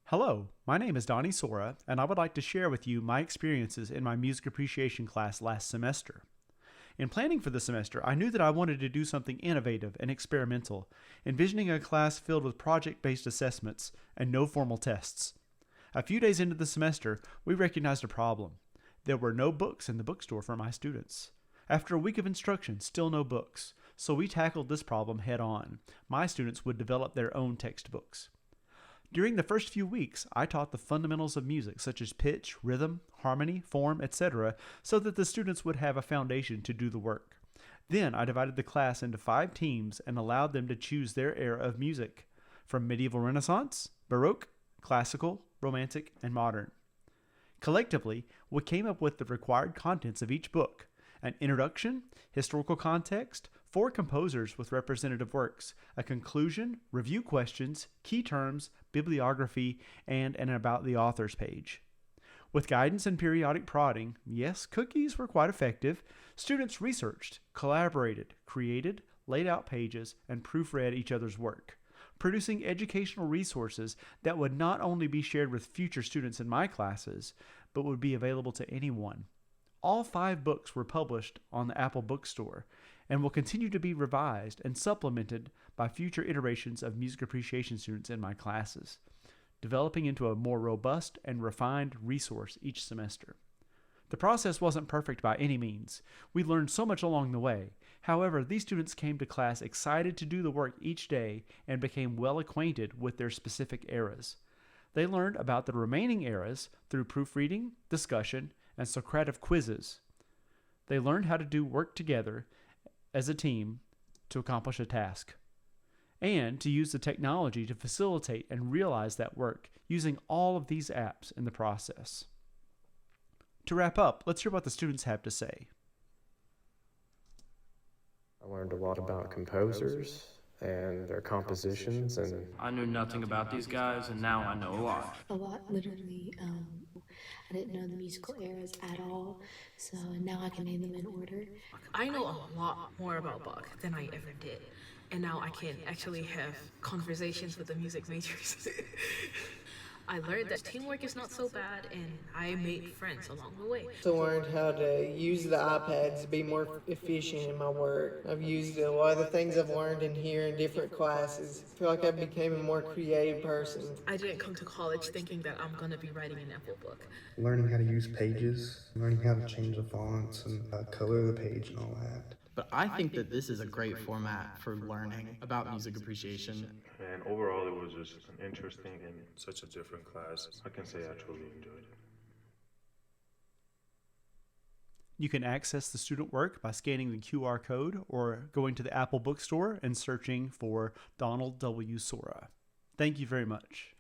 Hello, my name is Donnie Sorah, and I would like to share with you my experiences in my music appreciation class last semester. In planning for the semester, I knew that I wanted to do something innovative and experimental, envisioning a class filled with project-based assessments and no formal tests. A few days into the semester, we recognized a problem. There were no books in the bookstore for my students. After a week of instruction, still no books, so we tackled this problem head on. My students would develop their own textbooks. During the first few weeks, I taught the fundamentals of music such as pitch, rhythm, harmony, form, etc., so that the students would have a foundation to do the work. Then I divided the class into 5 teams and allowed them to choose their era of music, from medieval Renaissance, Baroque, classical, romantic, and modern. Collectively, we came up with the required contents of each book: an introduction, historical context, 4 composers with representative works, a conclusion, review questions, key terms, bibliography, and an About the Authors page. With guidance and periodic prodding, yes, cookies were quite effective, students researched, collaborated, created, laid out pages, and proofread each other's work, producing educational resources that would not only be shared with future students in my classes, but would be available to anyone. All 5 books were published on the Apple Bookstore and will continue to be revised and supplemented by future iterations of music appreciation students in my classes, developing into a more robust and refined resource each semester. The process wasn't perfect by any means. We learned so much along the way. However, these students came to class excited to do the work each day and became well acquainted with their specific eras. They learned about the remaining eras through proofreading, discussion, and Socratic quizzes. They learned how to do work together as a team to accomplish a task, and to use the technology to facilitate and realize that work using all of these apps in the process. To wrap up, let's hear what the students have to say. I learned a lot about composers and their compositions, and I knew nothing about these guys, and now I know a lot. A lot, literally. I didn't know the musical eras at all, so now I can name them in order. I know a lot more about Bach than I ever did, and now I can actually have conversations with the music majors. I learned that teamwork is not so bad, and I made friends along the way. Also learned how to use the iPads to be more efficient in my work. I've used a lot of the things I've learned in here in different classes. I feel like I became a more creative person. I didn't come to college thinking that I'm gonna be writing an Apple book. Learning how to use pages, learning how to change the fonts and color the page and all that. But I think that this is a great format for learning about music appreciation. And overall, it was just an interesting and such a different class. I can say I truly enjoyed it. You can access the student work by scanning the QR code or going to the Apple Bookstore and searching for Donald W. Sorah. Thank you very much.